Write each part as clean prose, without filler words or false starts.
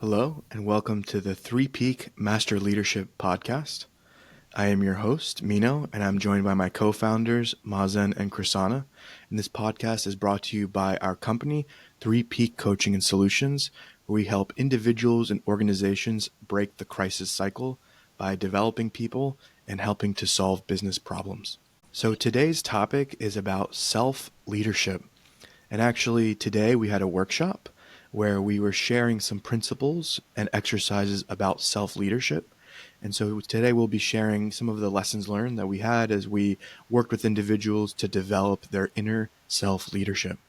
Hello, and welcome to the Three Peak Master Leadership Podcast. I am your host, Mino, and I'm joined by my co-founders, Mazen and Krisana. And this podcast is brought to you by our company, Three Peak Coaching and Solutions, where we help individuals and organizations break the crisis cycle by developing people and helping to solve business problems. So today's topic is about self-leadership. And actually, today we had a workshop where we were sharing some principles and exercises about self-leadership. And so today we'll be sharing some of the lessons learned that we had as we worked with individuals to develop their inner self-leadership.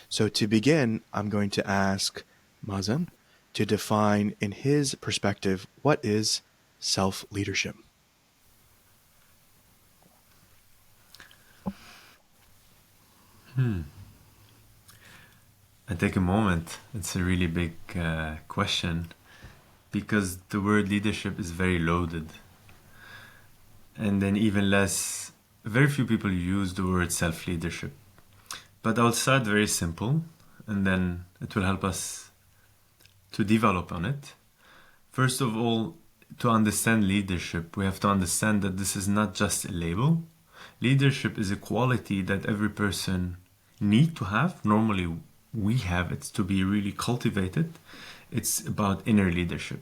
So to begin, I'm going to ask Mazen to define, in his perspective, what is self-leadership? I take a moment. It's a really big question because the word leadership is very loaded. And then very few people use the word self-leadership. But I'll start very simple and then it will help us to develop on it. First of all, to understand leadership, we have to understand that this is not just a label. Leadership is a quality that every person need to have. Normally, we have it to be really cultivated. It's about inner leadership.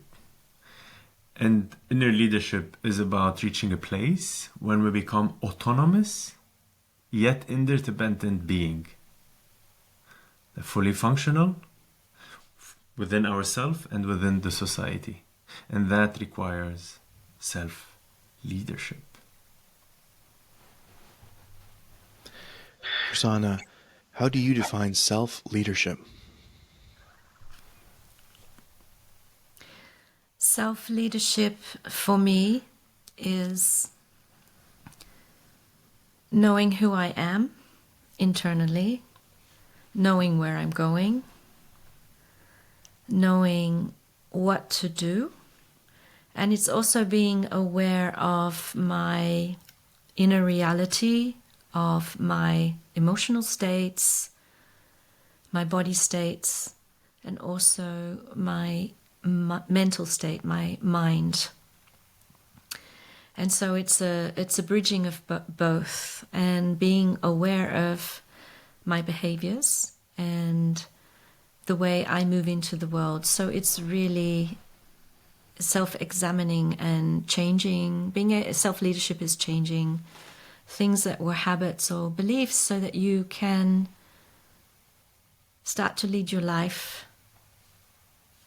And inner leadership is about reaching a place when we become autonomous, yet interdependent being. Fully functional within ourselves and within the society. And that requires self-leadership. Prasanna, how do you define self-leadership? Self-leadership for me is knowing who I am internally, knowing where I'm going, knowing what to do, and it's also being aware of my inner reality, of my emotional states, my body states, and also my mental state, my mind. And so it's a bridging of both, and being aware of my behaviors and the way I move into the world. So it's really self-examining and changing. Being a self-leadership is changing things that were habits or beliefs so that you can start to lead your life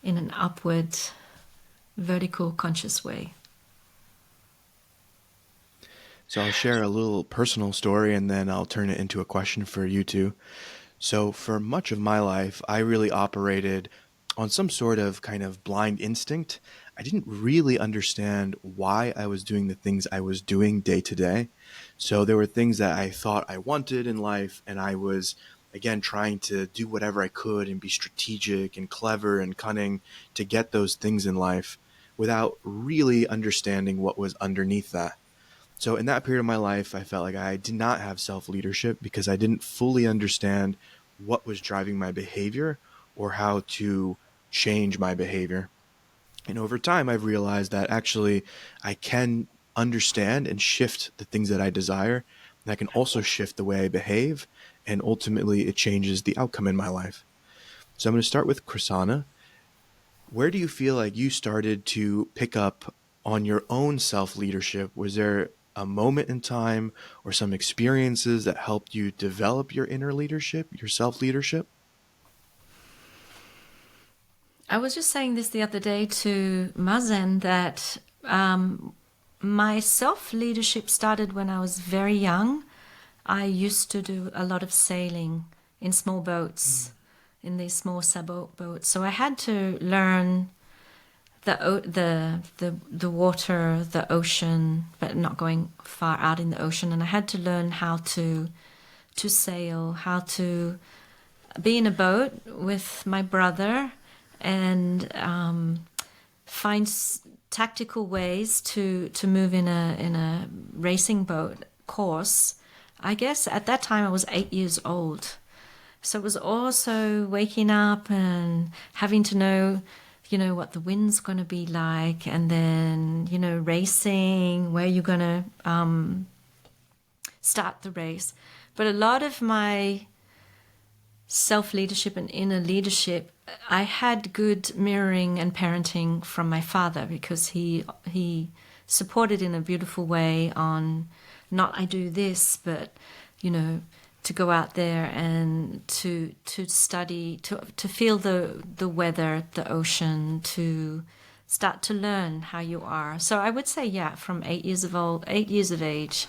in an upward, vertical, conscious way. So I'll share a little personal story and then I'll turn it into a question for you two. So for much of my life, I really operated on some sort of kind of blind instinct. I didn't really understand why I was doing the things I was doing day to day. So there were things that I thought I wanted in life, and I was, again, trying to do whatever I could and be strategic and clever and cunning to get those things in life without really understanding what was underneath that. So in that period of my life, I felt like I did not have self-leadership because I didn't fully understand what was driving my behavior or how to change my behavior. And over time, I've realized that actually I can understand and shift the things that I desire. And I can also shift the way I behave. And ultimately, it changes the outcome in my life. So I'm going to start with Krisana. Where do you feel like you started to pick up on your own self-leadership? Was there a moment in time or some experiences that helped you develop your inner leadership, your self-leadership? I was just saying this the other day to Mazen that my self-leadership started when I was very young. I used to do a lot of sailing in small boats, in these small sailboat boats. So I had to learn the water, the ocean, but not going far out in the ocean. And I had to learn how to sail, how to be in a boat with my brother, and find tactical ways to move in a racing boat course. I guess at that time I was 8 years old. So it was also waking up and having to know, what the wind's going to be like, and then, racing, where you're going to start the race. But a lot of my self-leadership and inner leadership, I had good mirroring and parenting from my father, because he supported in a beautiful way on not I do this, but to go out there and to study, to feel the weather, the ocean, to start to learn how you are. So I would say, yeah, from 8 years of age,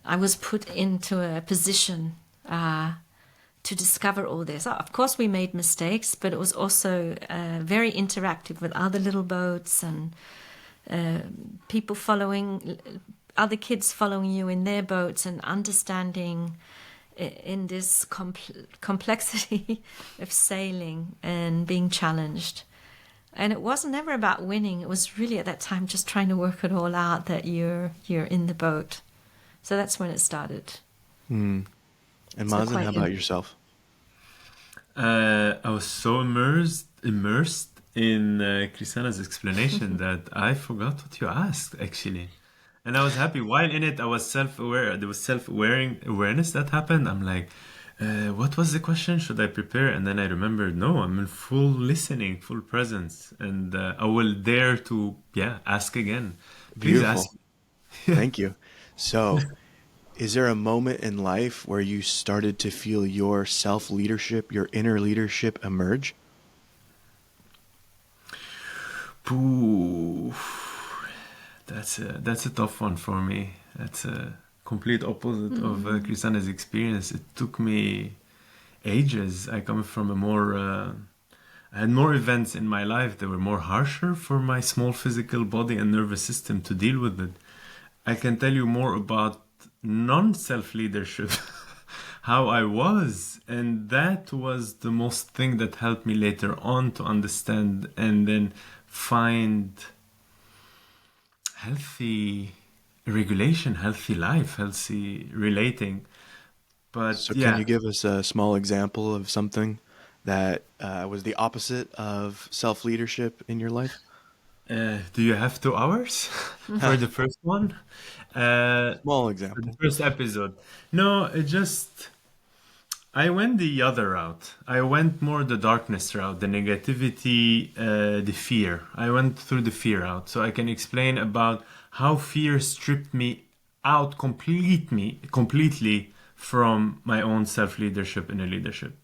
I was put into a position to discover all this. Of course, we made mistakes, but it was also very interactive with other little boats and people following, other kids following you in their boats, and understanding in this complexity of sailing and being challenged. And it wasn't never about winning. It was really at that time just trying to work it all out, that you're in the boat. So that's when it started. Mm. And So Mazen, quite how about yourself? I was so immersed in Chrisana's explanation that I forgot what you asked, actually. And I was happy. While in it, I was self-aware. There was awareness that happened. I'm like, what was the question? Should I prepare? And then I remembered, no, I'm in full listening, full presence. And I will dare to, ask again. Please ask. Beautiful. Thank you. So, is there a moment in life where you started to feel your self-leadership, your inner leadership emerge? Pooh. That's a tough one for me. That's a complete opposite of Chrisana's experience. It took me ages. I come from I had more events in my life that were more harsher for my small physical body and nervous system to deal with it. I can tell you more about non-self-leadership, how I was, and that was the most thing that helped me later on to understand and then find healthy regulation, healthy life, healthy relating. But So, can you give us a small example of something that was the opposite of self-leadership in your life? Do you have 2 hours for the first one? Small For the example. first episode. No, I went the other route. I went more the darkness route, the negativity, the fear. I went through the fear route. So I can explain about how fear stripped me out completely from my own self-leadership and leadership.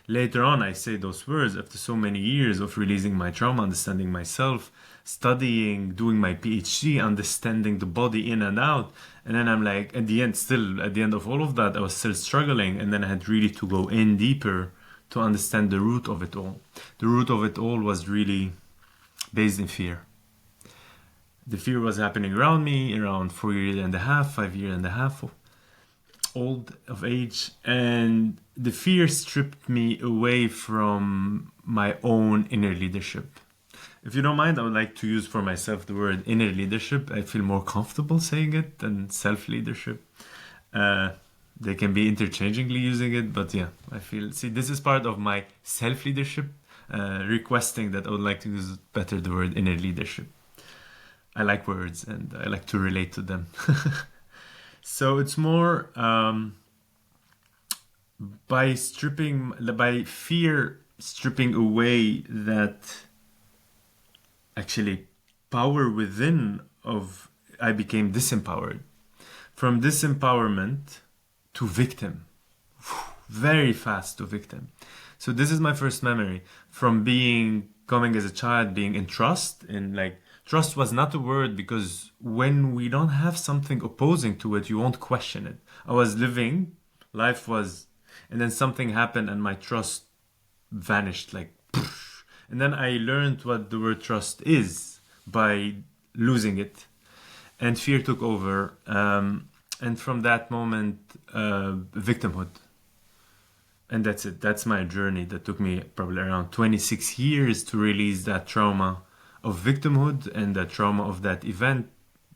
Later on, I say those words after so many years of releasing my trauma, understanding myself, studying, doing my PhD, understanding the body in and out. And then I'm like, at the end of all of that, I was still struggling. And then I had really to go in deeper to understand the root of it all. The root of it all was really based in fear. The fear was happening around me around 4 years and a half, 5 years and a half old of age, and the fear stripped me away from my own inner leadership. If you don't mind, I would like to use for myself the word inner leadership. I feel more comfortable saying it than self-leadership. They can be interchangeably using it, but yeah, I feel, this is part of my self-leadership, requesting that I would like to use better the word inner leadership. I like words and I like to relate to them. So it's more by fear stripping away that actually power within of, I became disempowered. From disempowerment to victim, very fast to victim. So this is my first memory from coming as a child, being in trust, in like, trust was not a word because when we don't have something opposing to it, you won't question it. I was living, life was, and then something happened and my trust vanished like poof. And then I learned what the word trust is by losing it. And fear took over. And from that moment, victimhood. And that's it. That's my journey that took me probably around 26 years to release that trauma of victimhood and the trauma of that event.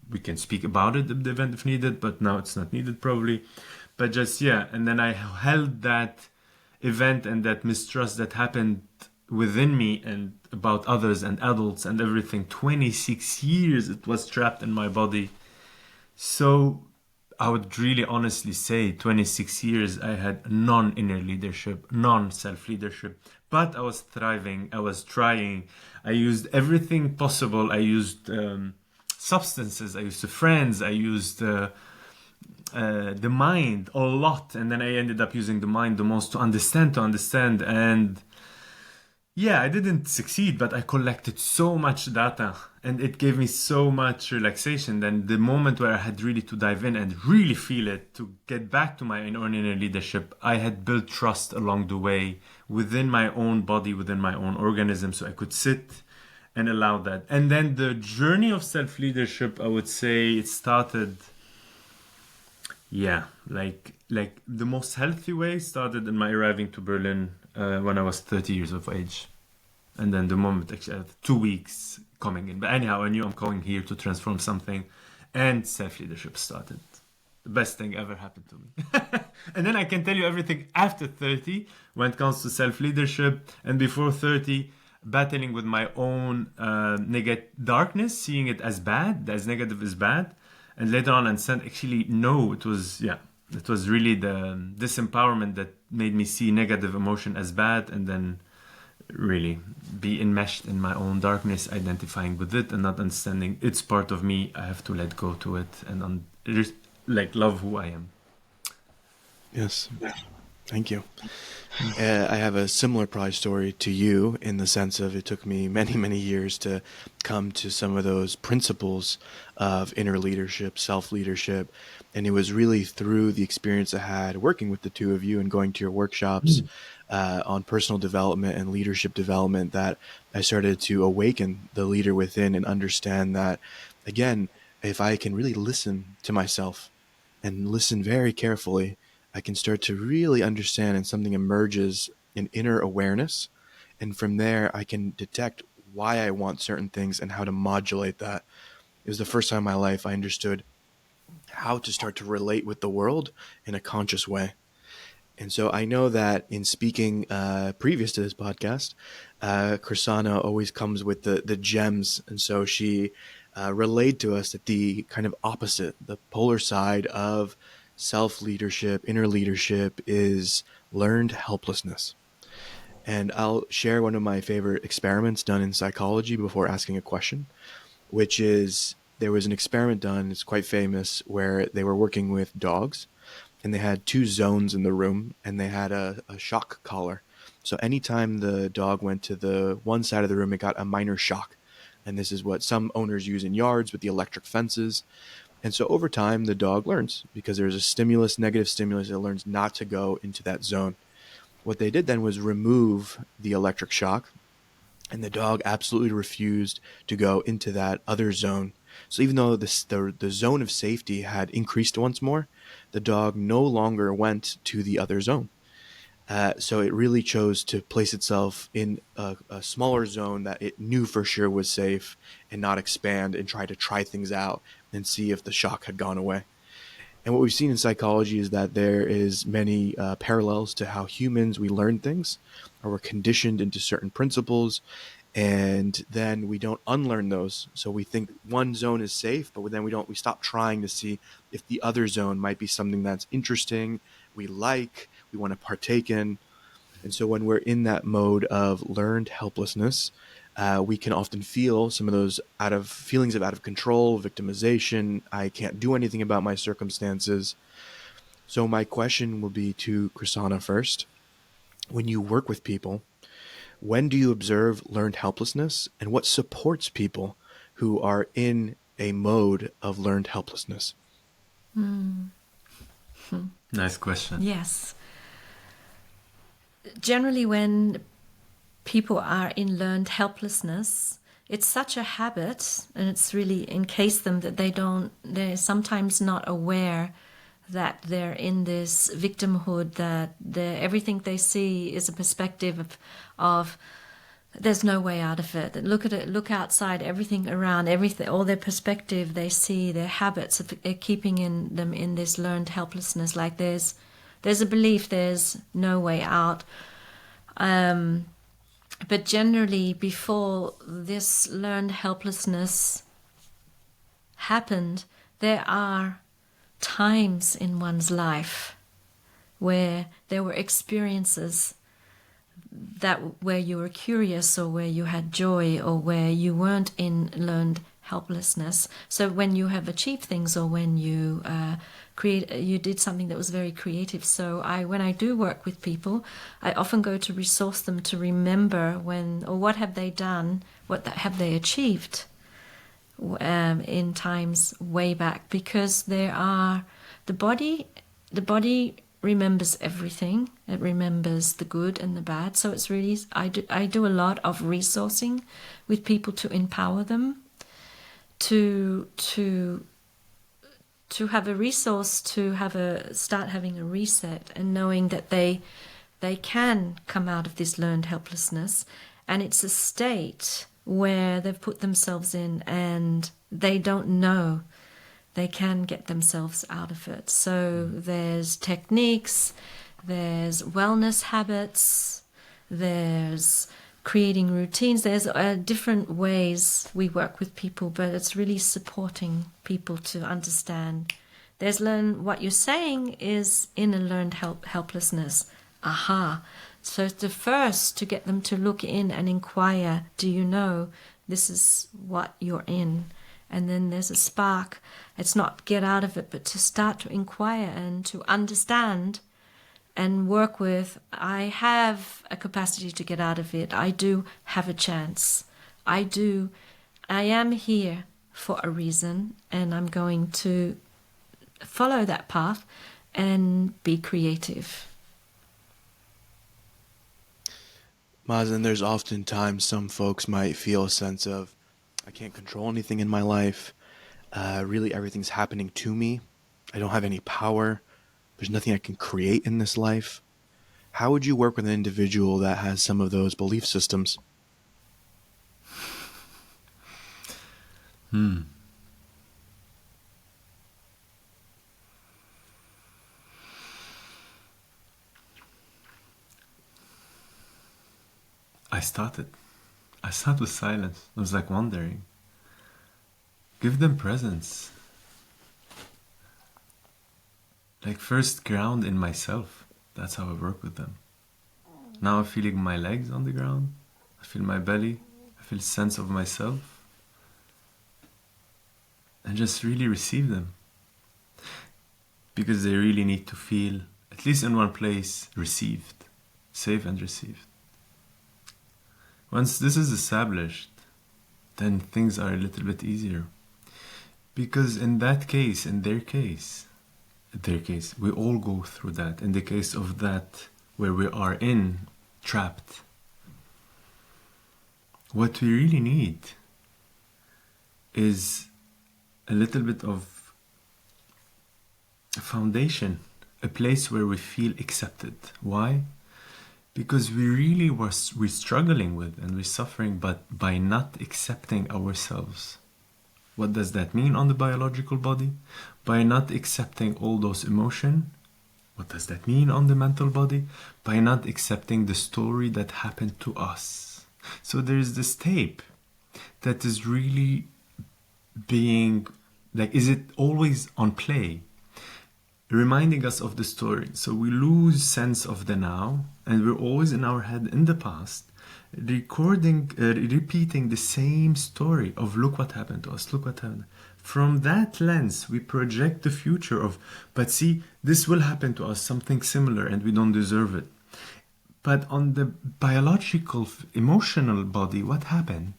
We can speak about it, the event, if needed, but now it's not needed probably. But just, and then I held that event and that mistrust that happened within me and about others and adults and everything. 26 years it was trapped in my body. So I would really honestly say 26 years I had non inner leadership, non self leadership, but I was thriving, I was trying, I used everything possible. I used substances, I used friends, I used the mind a lot, and then I ended up using the mind the most to understand. And yeah, I didn't succeed, but I collected so much data and it gave me so much relaxation. Then the moment where I had really to dive in and really feel it, to get back to my own inner leadership, I had built trust along the way within my own body, within my own organism, so I could sit and allow that. And then the journey of self leadership, I would say it started, yeah, like the most healthy way started in my arriving to Berlin when I was 30 years of age. And then the moment, actually, I had 2 weeks coming in. But anyhow, I knew I'm coming here to transform something. And self leadership started. The best thing ever happened to me. And then I can tell you everything after 30 when it comes to self leadership. And before 30, battling with my own darkness, seeing it as bad, as negative as bad. And later on, and said, actually, no, it was, yeah, it was really the disempowerment that made me see negative emotion as bad, and then really be enmeshed in my own darkness, identifying with it and not understanding it's part of me. I have to let go to it and like love who I am. Yes. Thank you. I have a similar probably story to you in the sense of it took me many, many years to come to some of those principles of inner leadership, self-leadership. And it was really through the experience I had working with the two of you and going to your workshops on personal development and leadership development that I started to awaken the leader within and understand that, again, if I can really listen to myself and listen very carefully, I can start to really understand and something emerges in inner awareness. And from there, I can detect why I want certain things and how to modulate that. It was the first time in my life I understood how to start to relate with the world in a conscious way. And so I know that in speaking previous to this podcast, Chrisana always comes with the gems. And so she relayed to us that the kind of opposite, the polar side of self-leadership, inner leadership is learned helplessness. And I'll share one of my favorite experiments done in psychology before asking a question, which is there was an experiment done, it's quite famous, where they were working with dogs and they had two zones in the room and they had a shock collar. So anytime the dog went to the one side of the room, it got a minor shock. And this is what some owners use in yards with the electric fences. And so over time, the dog learns because there's a stimulus, negative stimulus, it learns not to go into that zone. What they did then was remove the electric shock, and the dog absolutely refused to go into that other zone. So even though the zone of safety had increased once more, the dog no longer went to the other zone. So it really chose to place itself in a smaller zone that it knew for sure was safe and not expand and try things out and see if the shock had gone away. And what we've seen in psychology is that there is many parallels to how humans, we learn things or we're conditioned into certain principles, and then we don't unlearn those. So we think one zone is safe, but then we stop trying to see if the other zone might be something that's interesting, we like, we want to partake in. And so when we're in that mode of learned helplessness, we can often feel some of those feelings of out of control, victimization. I can't do anything about my circumstances. So my question will be to Chrisana first. When you work with people, when do you observe learned helplessness, and what supports people who are in a mode of learned helplessness? Nice question. Yes. Generally, when people are in learned helplessness, it's such a habit, and it's really encased them that they're sometimes not aware that they're in this victimhood, that everything they see is a perspective of there's no way out of it. Look at it, look outside, everything around, everything, all their perspective they see, their habits are keeping them in this learned helplessness. Like there's a belief there's no way out. But generally, before this learned helplessness happened, there are times in one's life where there were experiences that where you were curious, or where you had joy, or where you weren't in learned helplessness. So when you have achieved things, or when you you did something that was very creative. So when I do work with people, I often go to resource them to remember when, or what have they done, what have they achieved in times way back, because the body remembers everything. It remembers the good and the bad. So it's really, I do a lot of resourcing with people to empower them to have a resource, to start having a reset, and knowing that they can come out of this learned helplessness, and it's a state where they've put themselves in and they don't know they can get themselves out of it. So there's techniques, there's wellness habits, there's creating routines, there's different ways we work with people, but it's really supporting people to understand. There's what you're saying is in a learned helplessness. Aha. So it's the first to get them to look in and inquire, do you know this is what you're in? And then there's a spark. It's not get out of it, but to start to inquire and to understand and work with. I have a capacity to get out of it. I do have a chance. I am here for a reason, and I'm going to follow that path and be creative. Mazen, there's oftentimes some folks might feel a sense of, I can't control anything in my life. Really, everything's happening to me. I don't have any power. There's nothing I can create in this life. How would you work with an individual that has some of those belief systems? I started with silence. I was like wondering. Give them presence. Like first ground in myself. That's how I work with them. Now I'm feeling my legs on the ground. I feel my belly. I feel sense of myself. And just really receive them. Because they really need to feel, at least in one place, received. Safe and received. Once this is established, then things are a little bit easier. Because in their case, we all go through that. In the case of that, where we are trapped, what we really need is a little bit of a foundation, a place where we feel accepted. Why? Because we're struggling with and we're suffering, but by not accepting ourselves. What does that mean on the biological body? By not accepting all those emotions. What does that mean on the mental body? By not accepting the story that happened to us. So there's this tape that is really being, like, is it always on play? Reminding us of the story. So we lose sense of the now, and we're always in our head in the past, repeating the same story of look what happened to us, look what happened. From that lens, we project the future of, but see, this will happen to us, something similar, and we don't deserve it. But on the biological, emotional body, what happened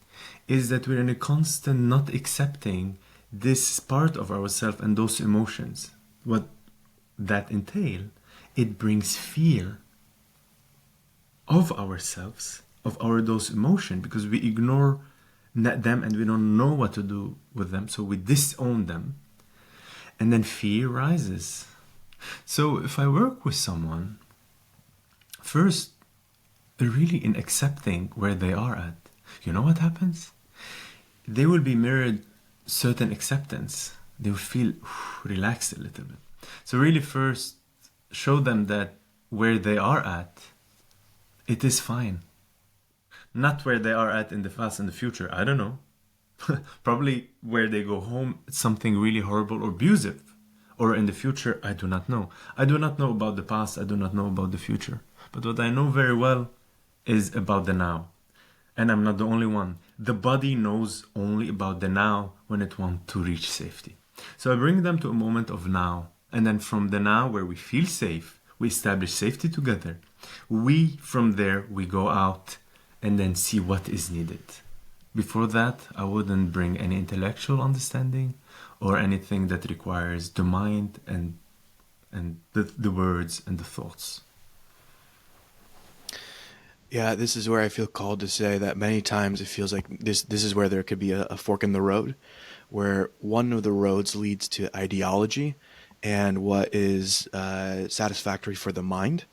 is that we're in a constant not accepting this part of ourselves and those emotions. What that entail, it brings fear of ourselves, of those emotions, because we ignore them and we don't know what to do with them, so we disown them, and then fear rises. So if I work with someone, first, really in accepting where they are at, you know what happens? They will be mirrored certain acceptance. They will feel relaxed a little bit. So really first, show them that where they are at, it is fine. not where they are at in the past and the future. I don't know. Probably where they go home, it's something really horrible or abusive. Or in the future, I do not know. I do not know about the past, I do not know about the future. But what I know very well is about the now. And I'm not the only one. The body knows only about the now when it wants to reach safety. So I bring them to a moment of now. And then from the now where we feel safe, we establish safety together. From there, we go out and then see what is needed. Before that, I wouldn't bring any intellectual understanding or anything that requires the mind and the words and the thoughts. Yeah, this is where I feel called to say that many times it feels like this is where there could be a fork in the road, where one of the roads leads to ideology and what is satisfactory for the mind,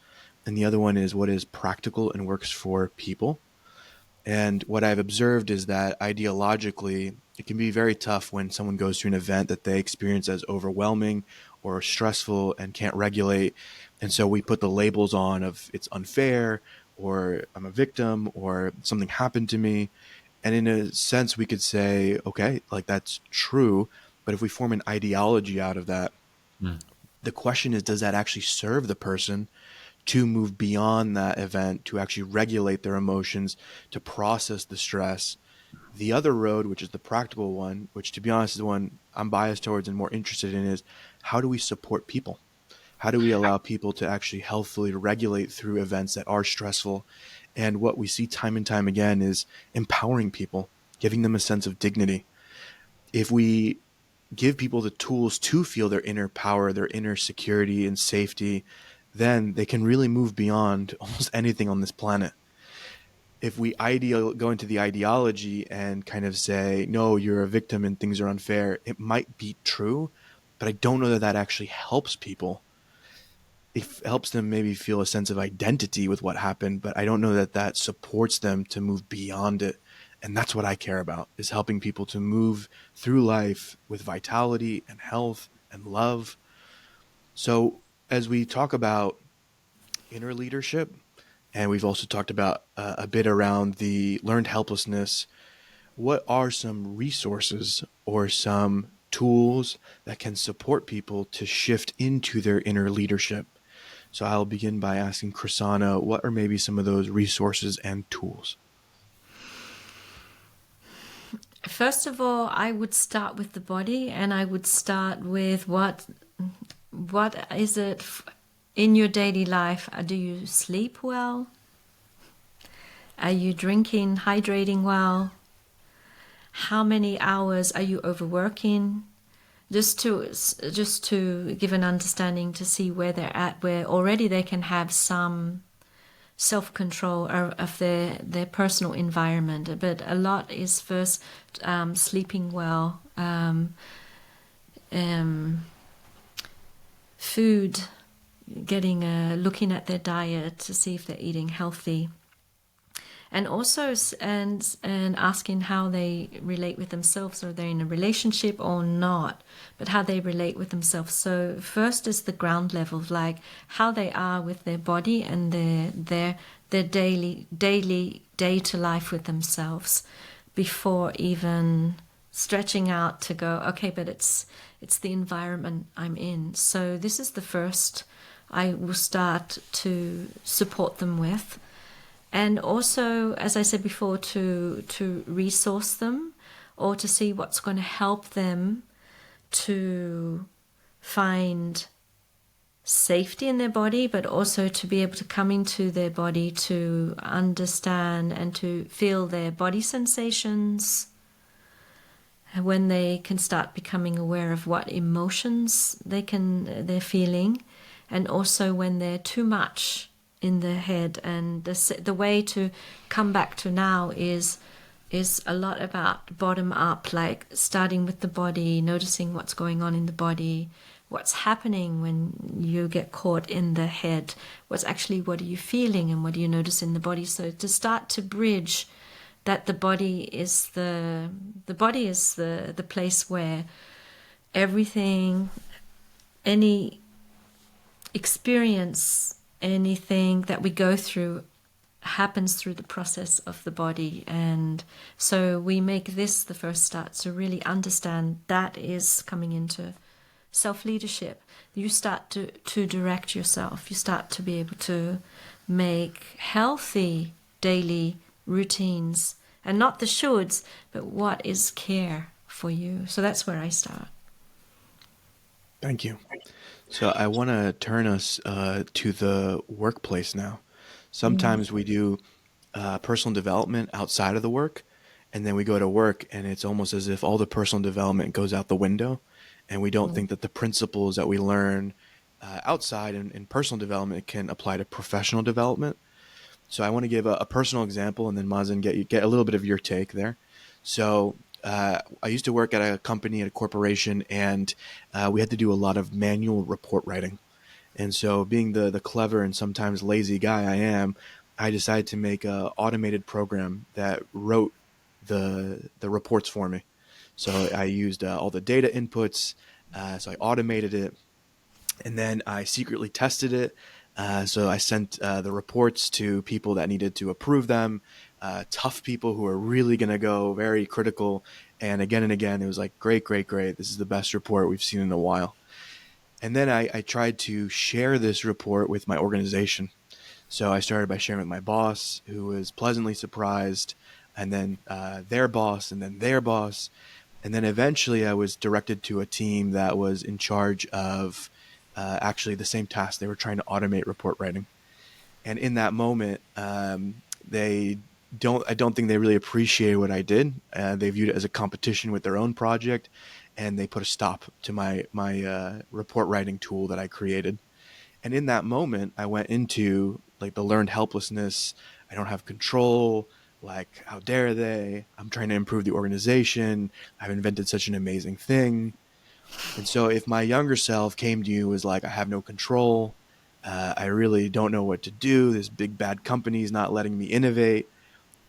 and the other one is what is practical and works for people. And what I've observed is that ideologically, it can be very tough when someone goes to an event that they experience as overwhelming or stressful and can't regulate. And so we put the labels on of it's unfair or I'm a victim or something happened to me. And in a sense, we could say, okay, like that's true. But if we form an ideology out of that, Mm. the question is, does that actually serve the person to move beyond that event, to actually regulate their emotions, to process the stress? The other road, which is the practical one, which to be honest is the one I'm biased towards and more interested in, is how do we support people? How do we allow people to actually healthfully regulate through events that are stressful? And what we see time and time again is empowering people, giving them a sense of dignity. If we give people the tools to feel their inner power, their inner security and safety, then they can really move beyond almost anything on this planet. If we go into the ideology and kind of say, no, you're a victim and things are unfair, it might be true, but I don't know that that actually helps people. It helps them maybe feel a sense of identity with what happened, but I don't know that that supports them to move beyond it. And that's what I care about, is helping people to move through life with vitality and health and love. So as we talk about inner leadership, and we've also talked about a bit around the learned helplessness, what are some resources or some tools that can support people to shift into their inner leadership? So I'll begin by asking Chrisana, what are maybe some of those resources and tools? First of all, I would start with the body, and I would start with what is it in your daily life? Do you sleep well? Are you drinking, hydrating well? How many hours are you overworking? Just to give an understanding, to see where they're at, where already they can have some self-control of their personal environment. But a lot is first sleeping well, food, looking at their diet to see if they're eating healthy, and also and asking how they relate with themselves, or they're in a relationship or not, but how they relate with themselves. So first is the ground level, like how they are with their body and their daily day to life with themselves, before even stretching out to go, okay, but it's the environment I'm in. So this is the first I will start to support them with. And also, as I said before, to resource them, or to see what's going to help them to find safety in their body, but also to be able to come into their body, to understand and to feel their body sensations, and when they can start becoming aware of what emotions they're feeling, and also when they're too much in the head. And the way to come back to now is a lot about bottom up, like starting with the body, noticing what's going on in the body, what's happening when you get caught in the head, what are you feeling and what do you notice in the body. So to start to bridge that the body is the place where everything, any experience, anything that we go through happens through the process of the body. And so we make this the first start to really understand that is coming into self-leadership. You start to direct yourself. You start to be able to make healthy daily routines, and not the shoulds, but what is care for you. So that's where I start. Thank you. So I want to turn us to the workplace now. Sometimes we do personal development outside of the work, and then we go to work, and it's almost as if all the personal development goes out the window, and we don't think that the principles that we learn outside in personal development can apply to professional development. So I want to give a personal example, and then Mazen, get a little bit of your take there. So I used to work at a company, at a corporation, and we had to do a lot of manual report writing. And so, being the clever and sometimes lazy guy I am, I decided to make a automated program that wrote the reports for me. So I used all the data inputs. So I automated it, and then I secretly tested it. So I sent the reports to people that needed to approve them, tough people who are really going to go very critical. And again, it was like, great, great, great. This is the best report we've seen in a while. And then I tried to share this report with my organization. So I started by sharing with my boss, who was pleasantly surprised, and then their boss, and then their boss. And then eventually I was directed to a team that was in charge of actually the same task. They were trying to automate report writing. And in that moment, I don't think they really appreciated what I did. They viewed it as a competition with their own project, and they put a stop to my report writing tool that I created. And in that moment, I went into like the learned helplessness. I don't have control. Like, how dare they? I'm trying to improve the organization. I've invented such an amazing thing. And so if my younger self came to you and was like, I have no control, I really don't know what to do, this big bad company is not letting me innovate,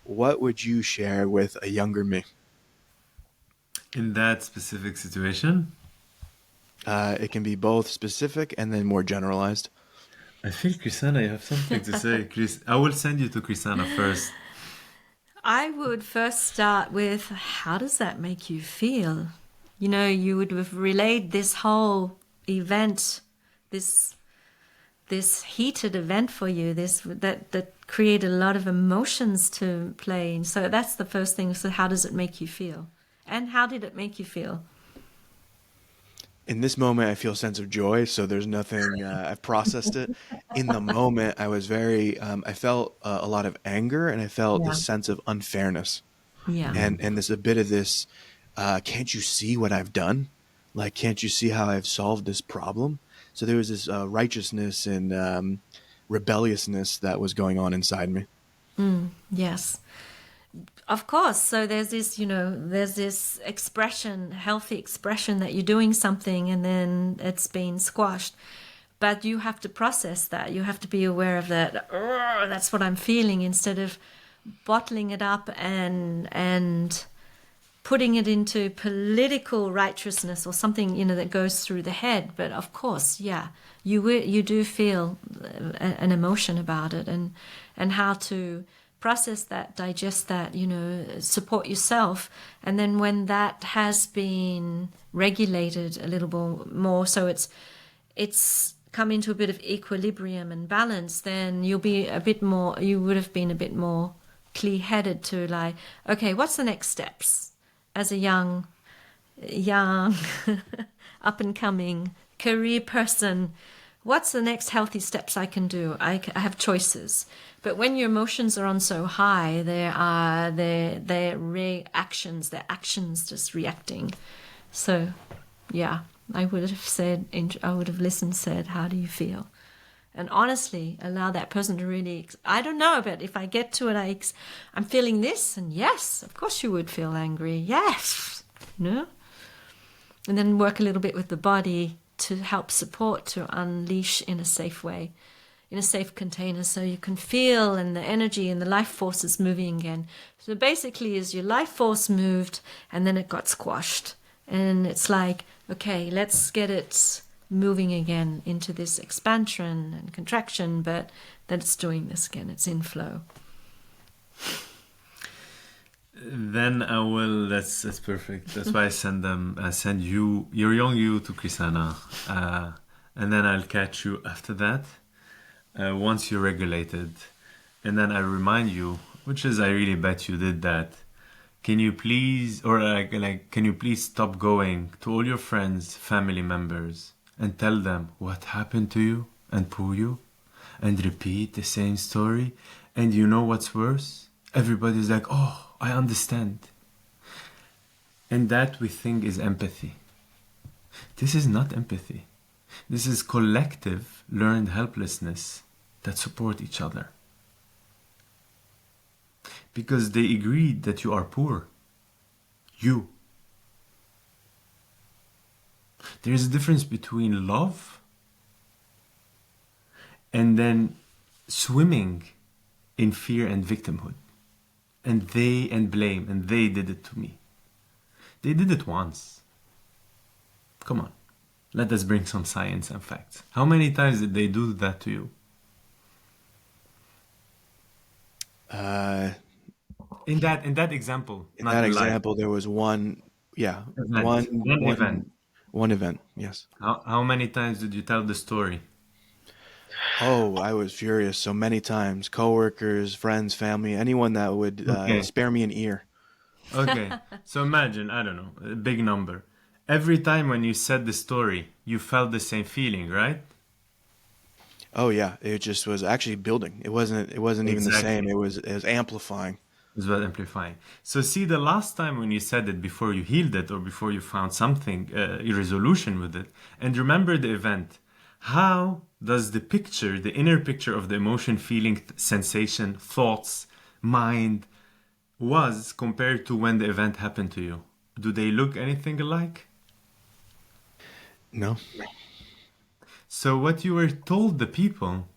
what would you share with a younger me? In that specific situation, It can be both specific and then more generalized. I feel, Chrisana, you have something to say. Chris, I will send you to Chrisana first. I would first start with, how does that make you feel? You know, you would have relayed this whole event, this heated event for you, that created a lot of emotions to play. And so that's the first thing. So how does it make you feel? And how did it make you feel? In this moment, I feel a sense of joy. So there's nothing, I've processed it. In the moment, I was I felt a lot of anger, and I felt Yeah. this sense of unfairness. Yeah. And there's a bit of this, can't you see what I've done? Like, can't you see how I've solved this problem? So there was this righteousness and rebelliousness that was going on inside me. Yes. Of course. So there's this, there's this expression, healthy expression, that you're doing something and then it's been squashed. But you have to process that. You have to be aware of that. "Urgh, that's what I'm feeling," instead of bottling it up and putting it into political righteousness or something, that goes through the head. But of course, yeah, you do feel an emotion about it, and how to process that, digest that, support yourself. And then when that has been regulated a little more, so it's come into a bit of equilibrium and balance, then you would have been a bit more clear-headed to, like, okay, what's the next steps as a young up and coming career person? What's the next healthy steps I can do? I have choices. But when your emotions are on so high, they're reactions, they're actions just reacting. So, yeah, I would have listened, said, how do you feel? And honestly, allow that person to really, I don't know, but if I get to it, I'm feeling this, and yes, of course you would feel angry. Yes, no? And then work a little bit with the body to help support, to unleash in a safe way, in a safe container, so you can feel, and the energy and the life force is moving again. So basically, is your life force moved and then it got squashed. And it's like, okay, let's get it moving again into this expansion and contraction, but that it's doing this again, it's in flow. Then I will. That's perfect. That's why I send them. I send you your young you to Krisana, and then I'll catch you after that. Once you're regulated, and then I remind you, which is I really bet you did that. Can you please, or can you please stop going to all your friends, family members, and tell them what happened to you and pull you, and repeat the same story? And you know what's worse? Everybody's like, oh, I understand. And that we think is empathy. This is not empathy. This is collective learned helplessness that support each other. Because they agreed that you are poor. You. There is a difference between love and then swimming in fear and victimhood. And blame, and they did it to me. They did it once. Come on, let us bring some science and facts. How many times did they do that to you? Uh, In that example, in not that in life. example, there was one, yeah, Event. One event. one event. Yes. How many times did you tell the story? Oh, I was furious so many times. Coworkers, friends, family, anyone that would Okay. spare me an ear. Okay. So imagine, I don't know, a big number. Every time when you said the story, you felt the same feeling, right? Oh yeah, it just was actually building. It wasn't even the same. Exactly. It was amplifying. Is what amplifying. So see, the last time when you said it before you healed it or before you found something, a resolution with it, and remember the event, how does the picture, the inner picture of the emotion, feeling, sensation, thoughts, mind was compared to when the event happened to you? Do they look anything alike? No. So what you were told the people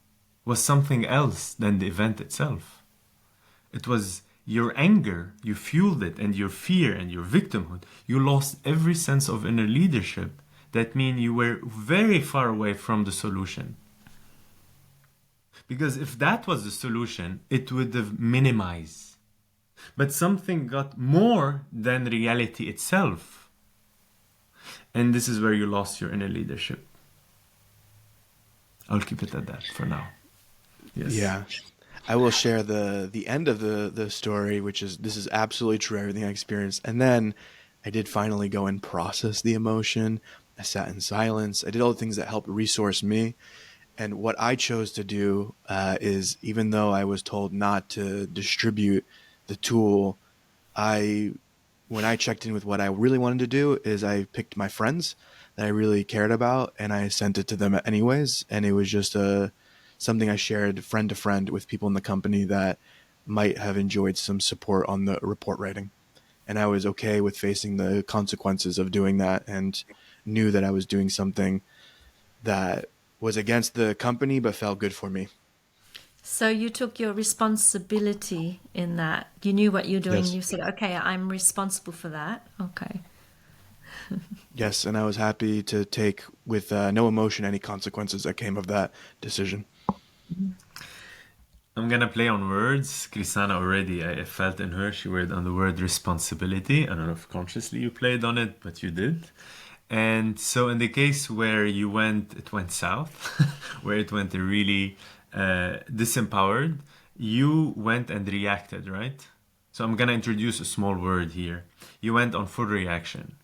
was something else than the event itself. It was your anger, you fueled it, and your fear and your victimhood. You lost every sense of inner leadership. That means you were very far away from the solution. Because if that was the solution, it would have minimized. But something got more than reality itself. And this is where you lost your inner leadership. I'll keep it at that for now. Yes. Yeah. I will share the end of the story, which is this is absolutely true, everything I experienced. And then I did finally go and process the emotion. I sat in silence. I did all the things that helped resource me. And what I chose to do is, even though I was told not to distribute the tool, I when I checked in with what I really wanted to do is I picked my friends that I really cared about and I sent it to them anyways. And it was just something I shared friend to friend with people in the company that might have enjoyed some support on the report writing. And I was okay with facing the consequences of doing that and knew that I was doing something that was against the company but felt good for me. So you took your responsibility in that. You knew what you're doing. Yes. You said, okay, I'm responsible for that. Okay. Yes, and I was happy to take with no emotion any consequences that came of that decision. I'm gonna play on words. Krisana already, I felt in her, she worked on the word responsibility. I don't know if consciously you played on it, but you did. And so in the case where it went south, where it went really disempowered, you went and reacted, right? So I'm gonna introduce a small word here. You went on full reaction.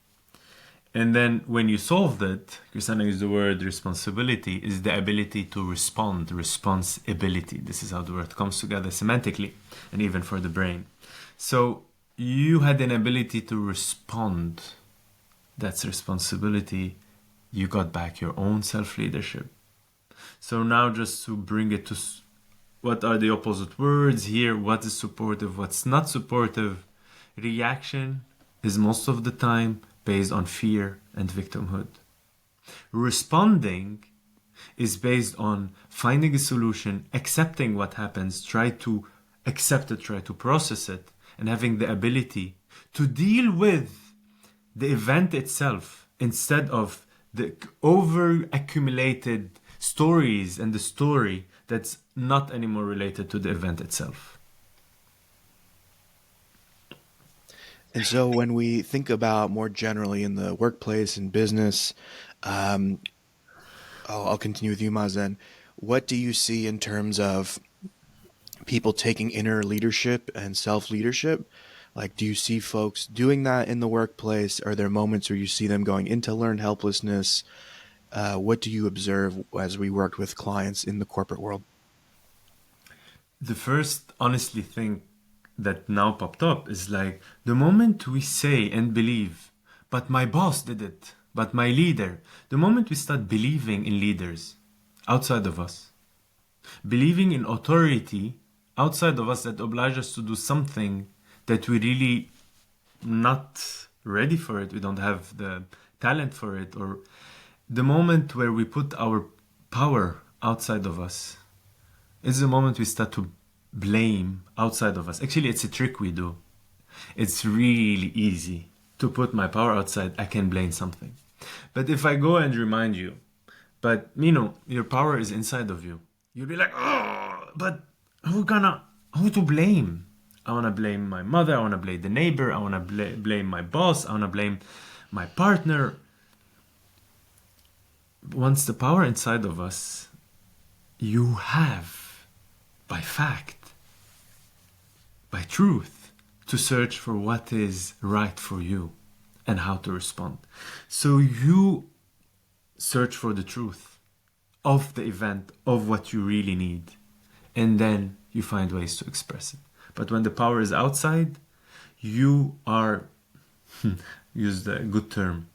And then when you solved it, Christina used the word responsibility, is the ability to respond, responsibility. This is how the word comes together semantically and even for the brain. So you had an ability to respond. That's responsibility. You got back your own self-leadership. So now just to bring it to what are the opposite words here, what is supportive, what's not supportive. Reaction is most of the time based on fear and victimhood. Responding is based on finding a solution, accepting what happens, try to accept it, try to process it, and having the ability to deal with the event itself instead of the over accumulated stories and the story that's not anymore related to the event itself. And so when we think about more generally in the workplace and business, um, I'll continue with you, Mazen. What do you see in terms of people taking inner leadership and self leadership? Like, do you see folks doing that in the workplace? Are there moments where you see them going into learned helplessness? What do you observe as we worked with clients in the corporate world? The first honestly thing that now popped up is like the moment we say and believe, but my boss did it, but my leader, the moment we start believing in leaders outside of us, believing in authority outside of us that oblige us to do something that we really not ready for it, we don't have the talent for it, or the moment where we put our power outside of us is the moment we start to blame outside of us. Actually, it's a trick we do. It's really easy to put my power outside. I can blame something. But if I go and remind you, but Mino, your power is inside of you, you'll be like, oh, but who to blame? I want to blame my mother. I want to blame the neighbor. I want to blame my boss. I want to blame my partner. Once the power inside of us, you have, by fact, by truth, to search for what is right for you and how to respond. So you search for the truth of the event, of what you really need, and then you find ways to express it. But when the power is outside, you are, use the good term,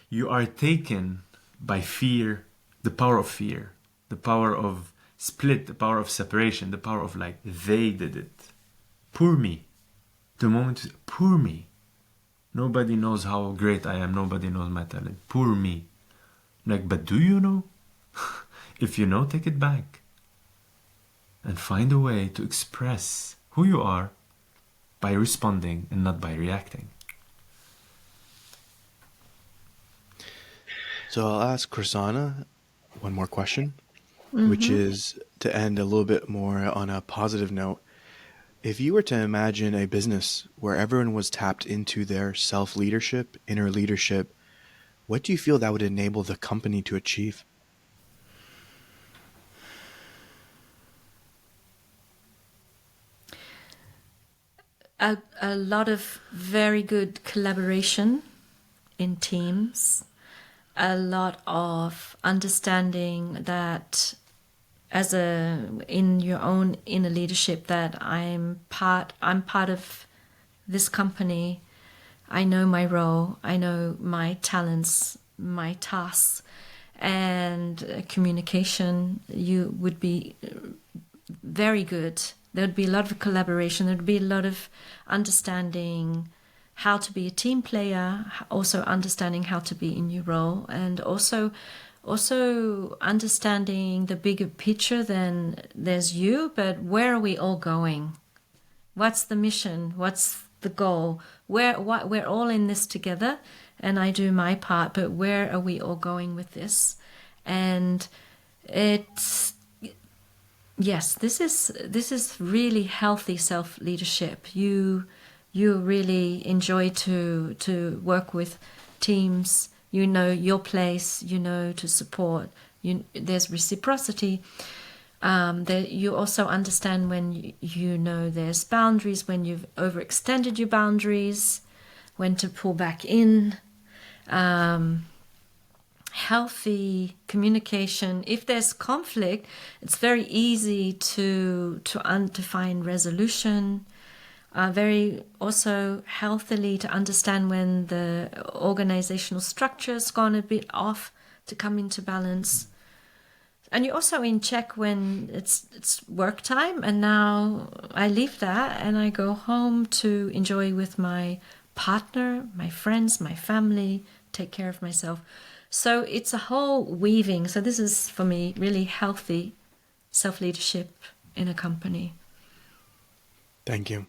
you are taken by fear, the power of fear, the power of split, the power of separation, the power of like, they did it. Poor me. The moment, poor me. Nobody knows how great I am. Nobody knows my talent. Poor me. Like, but do you know? If you know, take it back. And find a way to express who you are by responding and not by reacting. So I'll ask Prasanna one more question, which is to end a little bit more on a positive note. If you were to imagine a business where everyone was tapped into their self leadership, inner leadership, what do you feel that would enable the company to achieve? A lot of very good collaboration in teams, a lot of understanding that as a in your own inner leadership that I'm part of this company. I know my role, I know my talents, my tasks, and communication you would be very good. There would be a lot of collaboration, there would be a lot of understanding how to be a team player, also understanding how to be in your role, and also understanding the bigger picture than there's you, but where are we all going? What's the mission? What's the goal? We're all in this together, and I do my part, but where are we all going with this? And it's yes, this is really healthy self leadership. You really enjoy to work with teams. You know your place. You know to support. There's reciprocity. That you also understand when you know there's boundaries, when you've overextended your boundaries, when to pull back in. Healthy communication. If there's conflict, it's very easy to find resolution. Very also healthily to understand when the organizational structure's gone a bit off to come into balance. And you're also in check when it's work time, and now I leave that and I go home to enjoy with my partner, my friends, my family, take care of myself. So it's a whole weaving. So this is for me really healthy self-leadership in a company. Thank you.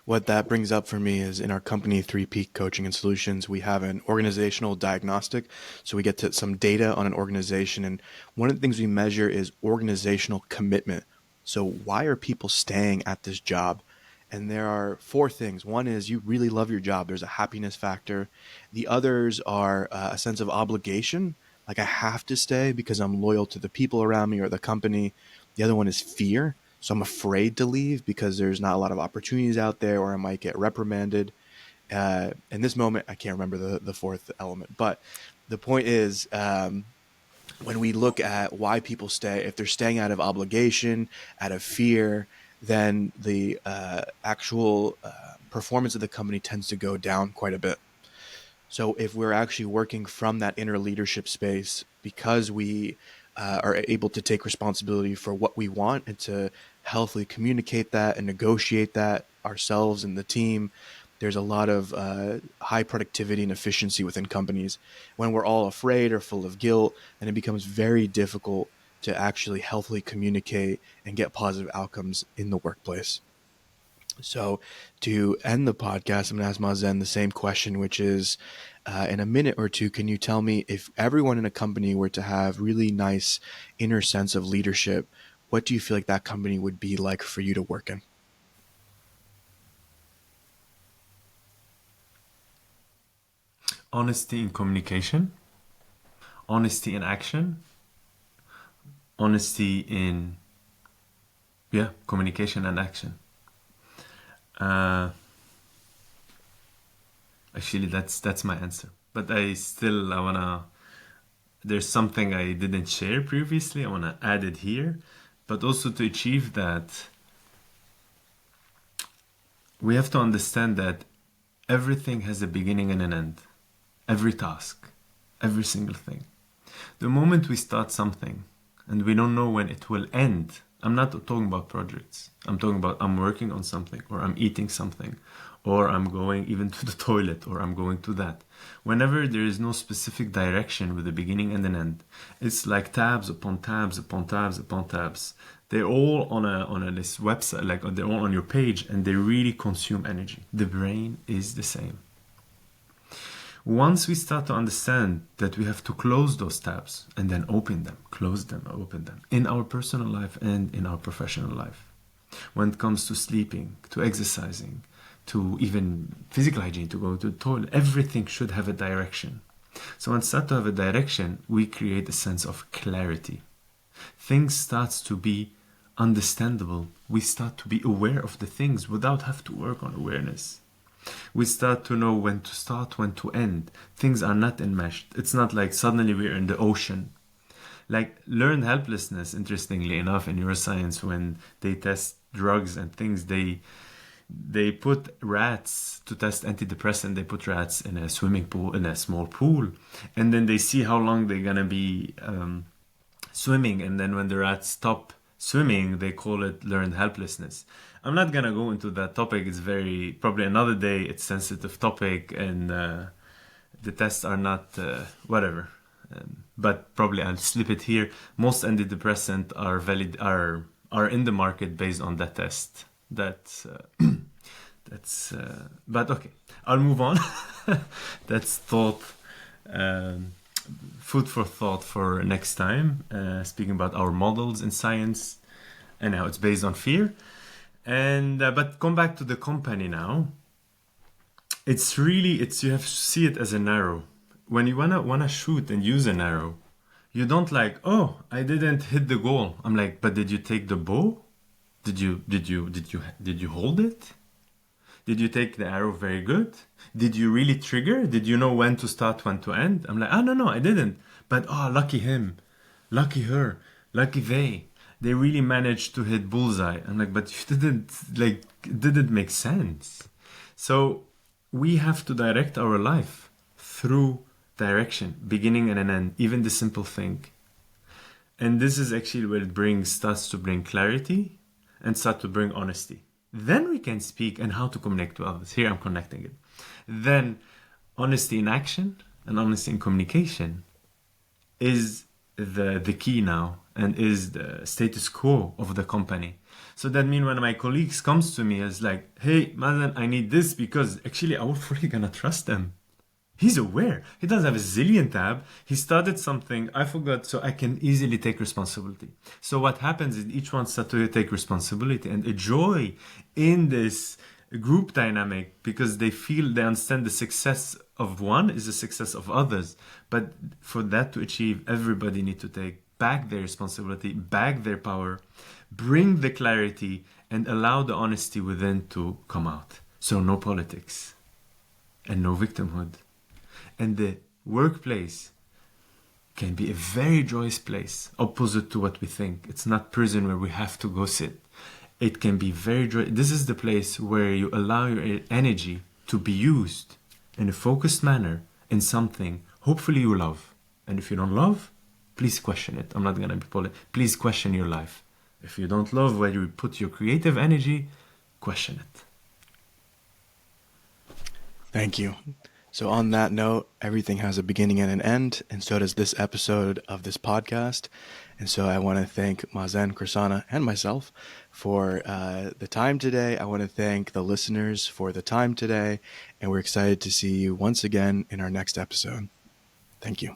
What that brings up for me is in our company, 3Peak Coaching and Solutions, we have an organizational diagnostic. So we get to some data on an organization. And one of the things we measure is organizational commitment. So why are people staying at this job? And there are four things. One is you really love your job. There's a happiness factor. The others are a sense of obligation. Like I have to stay because I'm loyal to the people around me or the company. The other one is fear. So I'm afraid to leave because there's not a lot of opportunities out there or I might get reprimanded. In this moment, I can't remember the fourth element. But the point is, when we look at why people stay, if they're staying out of obligation, out of fear, then the actual performance of the company tends to go down quite a bit. So if we're actually working from that inner leadership space because we are able to take responsibility for what we want and to healthily communicate that and negotiate that ourselves and the team, there's a lot of high productivity and efficiency within companies. When we're all afraid or full of guilt, then it becomes very difficult to actually healthily communicate and get positive outcomes in the workplace. So to end the podcast, I'm going to ask Mazen the same question, which is, in a minute or two, can you tell me if everyone in a company were to have really nice inner sense of leadership, what do you feel like that company would be like for you to work in? Honesty in communication, honesty in action, honesty in, yeah, communication and action. Uh, Actually, that's my answer. But I wanna. There's something I didn't share previously. I wanna add it here, but also to achieve that, we have to understand that everything has a beginning and an end. Every task, every single thing. The moment we start something and we don't know when it will end, I'm not talking about projects. I'm talking about I'm working on something or I'm eating something or I'm going even to the toilet or I'm going to that. Whenever there is no specific direction with a beginning and an end, it's like tabs upon tabs upon tabs upon tabs. They're all on this website, like they're all on your page and they really consume energy. The brain is the same. Once we start to understand that we have to close those tabs and then open them, close them, open them in our personal life and in our professional life. When it comes to sleeping, to exercising, to even physical hygiene, to go to the toilet, everything should have a direction. So when we start to have a direction, we create a sense of clarity. Things start to be understandable. We start to be aware of the things without have to work on awareness. We start to know when to start, when to end. Things are not enmeshed. It's not like suddenly we're in the ocean. Like learned helplessness, interestingly enough, in neuroscience, when they test drugs and things, they put rats to test antidepressant. They put rats in a swimming pool, in a small pool, and then they see how long they're gonna be swimming. And then when the rats stop swimming, they call it learned helplessness. I'm not gonna go into that topic. It's very probably another day. It's sensitive topic, and the tests are not whatever. But probably I'll slip it here. Most antidepressant are valid are in the market based on that test. That's but okay. I'll move on. That's thought. Food for thought for next time. Speaking about our models in science and how it's based on fear. And but come back to the company now. It's you have to see it as an arrow. When you wanna shoot and use an arrow, you don't like, oh, I didn't hit the goal. I'm like, but did you take the bow? Did you hold it? Did you take the arrow very good? Did you really trigger? Did you know when to start, when to end? I'm like, oh no, I didn't. But lucky him, lucky her, lucky they. They really managed to hit bullseye. I'm like, but you didn't, like, it didn't make sense. So we have to direct our life through direction, beginning and an end, even the simple thing. And this is actually where it starts to bring clarity and start to bring honesty. Then we can speak and how to connect to others. Here I'm connecting it. Then honesty in action and honesty in communication is the key now and is the status quo of the company. So that means when my colleagues comes to me as like, hey, Mazen, I need this because actually I was fully gonna trust them. He's aware. He doesn't have a zillion tab. He started something, I forgot, so I can easily take responsibility. So what happens is each one starts to take responsibility and a joy in this group dynamic, because they understand the success of one is the success of others. But for that to achieve, everybody need to take back their responsibility, back their power, bring the clarity, and allow the honesty within to come out. So no politics and no victimhood. And the workplace can be a very joyous place, opposite to what we think. It's not prison where we have to go sit. It can be very joyous. This is the place where you allow your energy to be used in a focused manner in something hopefully you love. And if you don't love, please question it. I'm not going to be political. Please question your life. If you don't love where you put your creative energy, question it. Thank you. So on that note, everything has a beginning and an end, and so does this episode of this podcast. And so I want to thank Mazen, Krisana, and myself for the time today. I want to thank the listeners for the time today, and we're excited to see you once again in our next episode. Thank you.